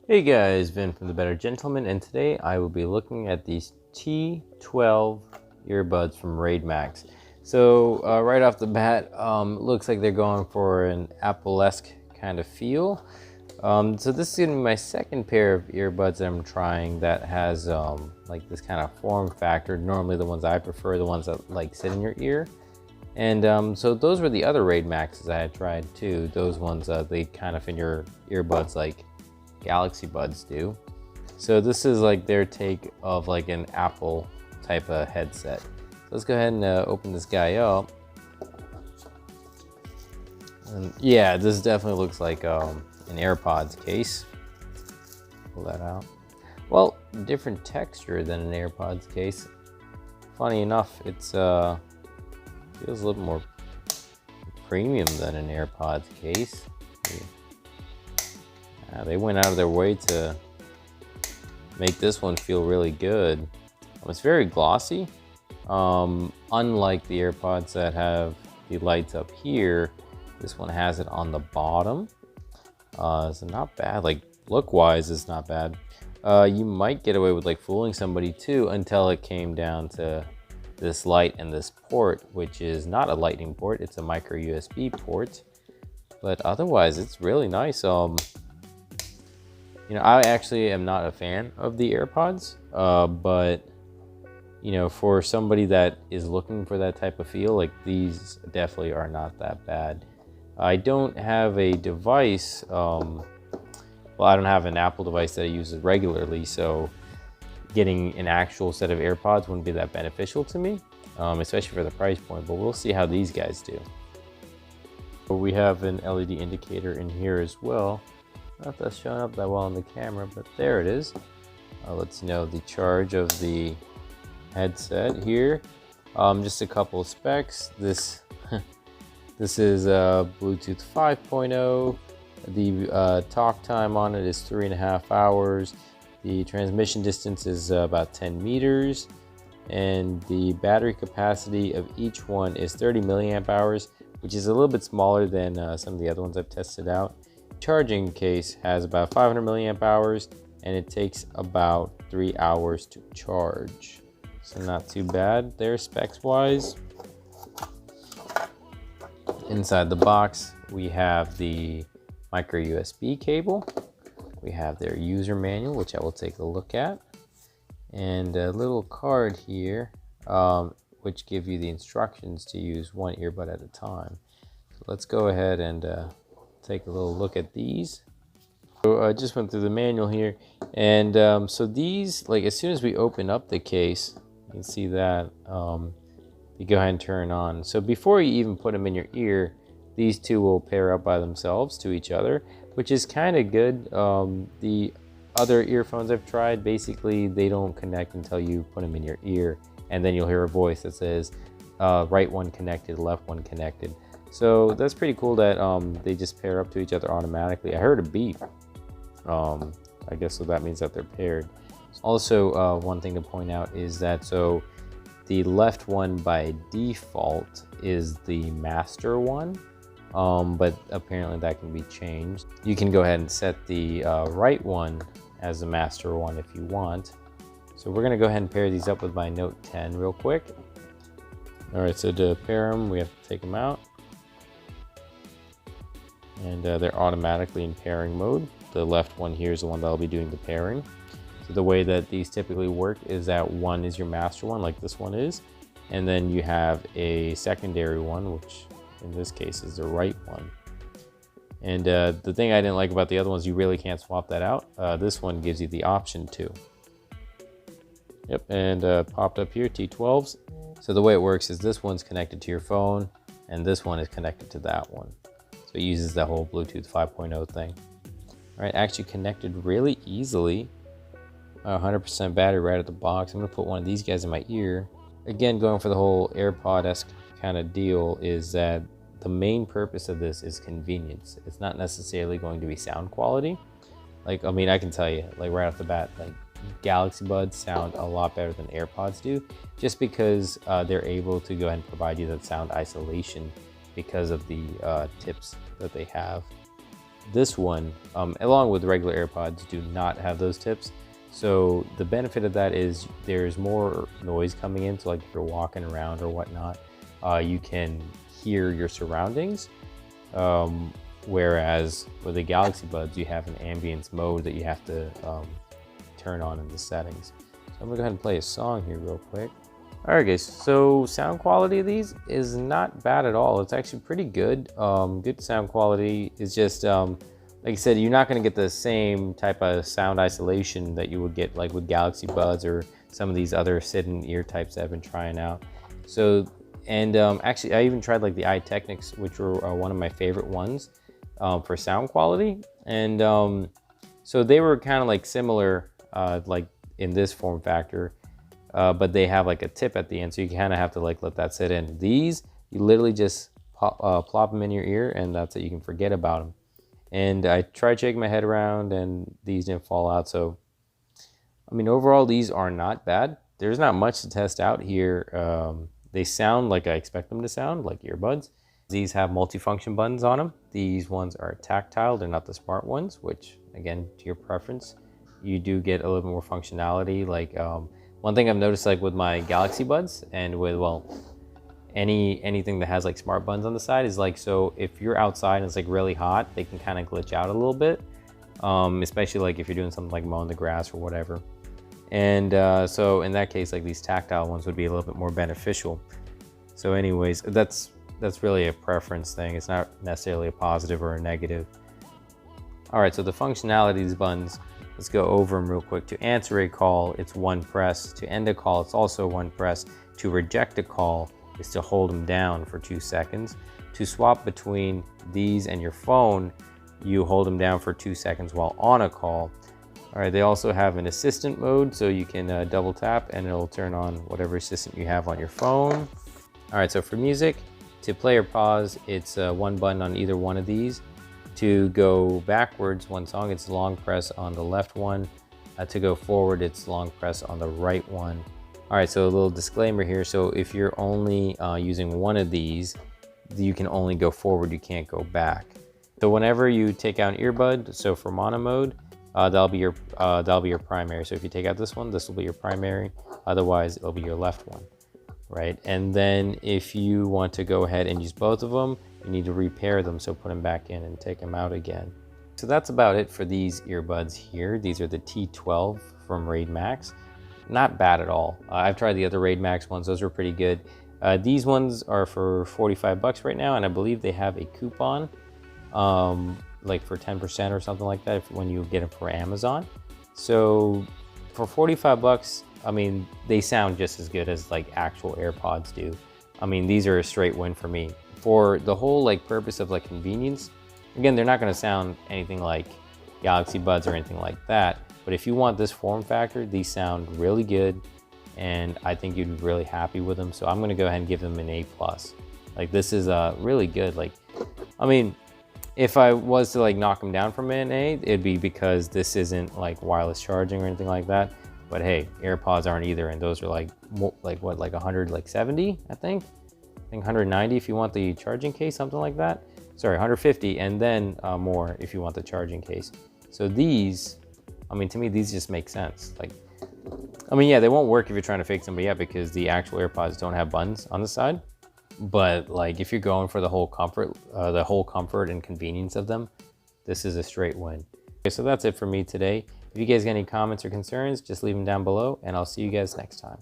Hey guys, Vin from The Better Gentleman, and today I will be looking at these T12 earbuds from Rademax. So right off the bat, looks like they're going for an Apple-esque kind of feel. So this is going to be my second pair of earbuds that I'm trying that has like this kind of form factor. Normally the ones I prefer, the ones that like sit in your ear. And so those were the other Rademaxes I had tried too. Those ones, they kind of fit your earbuds like Galaxy Buds do. So this is like their take of like an Apple type of headset. So let's go ahead and open this guy up. And yeah, this definitely looks like an Airpods case. Pull that out. Well, different texture than an Airpods case. Funny enough, it's feels a little more premium than an Airpods case. They went out of their way to make this one feel really good. It's very glossy. Unlike the AirPods that have the lights up here, this one has it on the bottom. So not bad. Like look-wise, it's not bad. You might get away with like fooling somebody too until it came down to this light and this port, which is not a lightning port. It's a micro USB port. But otherwise, it's really nice. You know, I actually am not a fan of the AirPods, but you know, for somebody that is looking for that type of feel, like these definitely are not that bad. I don't have a device, well, I don't have an Apple device that I use regularly, so getting an actual set of AirPods wouldn't be that beneficial to me, especially for the price point, but we'll see how these guys do. We have an LED indicator in here as well. Not if that's showing up that well on the camera, but there it is. Lets you know the charge of the headset here. Just a couple of specs. This this is Bluetooth 5.0. The talk time on it is 3.5 hours. The transmission distance is about 10 meters. And the battery capacity of each one is 30 milliamp hours, which is a little bit smaller than some of the other ones I've tested out. Charging case has about 500 milliamp hours, and it takes about 3 hours to charge. So not too bad there specs wise. Inside the box, we have the micro USB cable. We have their user manual, which I will take a look at. And a little card here, which gives you the instructions to use one earbud at a time. So let's go ahead and take a little look at these. So I just went through the manual here, and so these, like as soon as we open up the case, you can see that you go ahead and turn on. So before you even put them in your ear, these two will pair up by themselves to each other, which is kind of good. The other earphones I've tried, basically they don't connect until you put them in your ear, and then you'll hear a voice that says right one connected, left one connected. So that's pretty cool that they just pair up to each other automatically. I heard a beep. I guess so that means that they're paired. Also, one thing to point out is that so the left one by default is the master one, but apparently that can be changed. You can go ahead and set the right one as the master one if you want. So we're gonna go ahead and pair these up with my Note 10 real quick. All right, so to pair them, we have to take them out. And they're automatically in pairing mode. The left one here is the one that'll be doing the pairing. So the way that these typically work is that one is your master one, like this one is, and then you have a secondary one, which in this case is the right one. And the thing I didn't like about the other ones, you really can't swap that out. This one gives you the option to. Yep, and popped up here, T12s. So the way it works is this one's connected to your phone, and this one is connected to that one. So it uses the whole Bluetooth 5.0 thing. All right, actually connected really easily. 100% battery right at the box. I'm gonna put one of these guys in my ear. Again, going for the whole AirPod-esque kind of deal is that the main purpose of this is convenience. It's not necessarily going to be sound quality. Like, I mean, I can tell you, like right off the bat, like Galaxy Buds sound a lot better than AirPods do, just because they're able to go ahead and provide you that sound isolation because of the tips that they have. this one, along with regular AirPods, do not have those tips. So the benefit of that is there's more noise coming in. So like if you're walking around or whatnot, you can hear your surroundings. Whereas with the Galaxy Buds, you have an ambience mode that you have to turn on in the settings. So I'm gonna go ahead and play a song here real quick. All right, guys, so sound quality of these is not bad at all. It's actually pretty good. Good sound quality. Is just, like I said, you're not gonna get the same type of sound isolation that you would get like with Galaxy Buds or some of these other sit-in ear types that I've been trying out. So, and actually I even tried like the iTechnics, which were one of my favorite ones for sound quality. And so they were kind of like similar, like in this form factor. But they have like a tip at the end, so you kind of have to like let that sit in. These, you literally just plop them in your ear, and that's it. You can forget about them. And I tried shaking my head around, and these didn't fall out. So, I mean, overall, these are not bad. There's not much to test out here. They sound like I expect them to sound, like earbuds. These have multifunction buttons on them. These ones are tactile. They're not the smart ones, which, again, to your preference. You do get a little bit more functionality, like one thing I've noticed, like with my Galaxy Buds and with, well, anything that has like smart buttons on the side is like, so if you're outside and it's like really hot, they can kind of glitch out a little bit, especially like if you're doing something like mowing the grass or whatever. And so in that case, like these tactile ones would be a little bit more beneficial. So anyways, that's really a preference thing. It's not necessarily a positive or a negative. All right, so the Functionalities Buttons, let's go over them real quick. To answer a call, it's one press. To end a call, it's also one press. To reject a call is to hold them down for 2 seconds. To swap between these and your phone, you hold them down for 2 seconds while on a call. All right, they also have an assistant mode, so you can double tap and it'll turn on whatever assistant you have on your phone. All right, so for music, to play or pause, it's one button on either one of these. To go backwards one song, it's long press on the left one. To go forward, it's long press on the right one. All right, so a little disclaimer here. So if you're only using one of these, you can only go forward, you can't go back. So whenever you take out an earbud, so for mono mode, that'll be your primary. So if you take out this one, this will be your primary. Otherwise, it'll be your left one, right? And then if you want to go ahead and use both of them, you need to repair them, so put them back in and take them out again. So that's about it for these earbuds here. These are the T12 from Rademax. Not bad at all. I've tried the other Rademax ones, those were pretty good. These ones are for 45 bucks right now, and I believe they have a coupon, like for 10% or something like that when you get them for Amazon. So for 45 bucks, I mean, they sound just as good as like actual AirPods do. I mean, these are a straight win for me. For the whole like purpose of like convenience, again, they're not going to sound anything like Galaxy Buds or anything like that. But if you want this form factor, these sound really good, and I think you'd be really happy with them. So I'm going to go ahead and give them an A+. Like this is really good. Like, I mean, if I was to like knock them down from an A, it'd be because this isn't like wireless charging or anything like that. But hey, AirPods aren't either, and those are like what, like 170, I think 190 if you want the charging case, something like that. Sorry, 150, and then more if you want the charging case. So these, I mean, to me, these just make sense. Like, I mean, yeah, they won't work if you're trying to fake somebody up because the actual AirPods don't have buttons on the side. But like, if you're going for the whole comfort and convenience of them, this is a straight win. Okay, so that's it for me today. If you guys got any comments or concerns, just leave them down below, and I'll see you guys next time.